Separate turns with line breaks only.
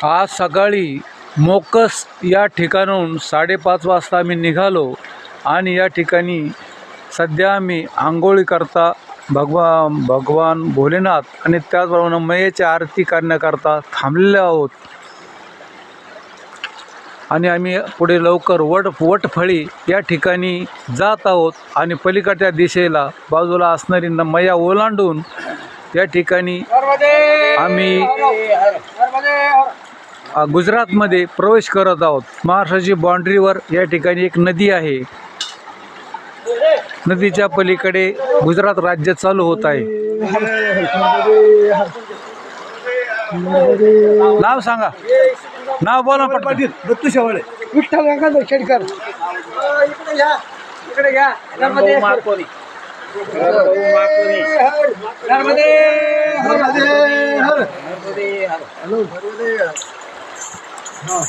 आज सकाळी मोकस या ठिकाणाहून 5:30 वाजता आम्ही निघालो आणि या ठिकाणी सध्या आम्ही आंघोळी करता भगवान भोलेनाथ आणि त्याचबरोबर मैयाची आरती करण्याकरता थांबलेले आहोत. आणि आम्ही पुढे लवकर वटफळी या ठिकाणी जात आहोत आणि पलीकडच्या दिशेला बाजूला असणारी मैया ओलांडून या ठिकाणी आम्ही गुजरातमध्ये प्रवेश करत आहोत. महाराष्ट्राची बाँड्रीवर या ठिकाणी एक नदी आहे. नदीच्या पलीकडे गुजरात राज्य चालू होत आहे. नाव सांगा, नाव बोला पटकन.
बत्तू शेवाळे, विठ्ठल गंगाधर खेडकर. इकडे घ्या. नर्मदे मारकोनी. नर्मदे हर. नर्मदे हर. हॅलो नर्मदे हर. हां.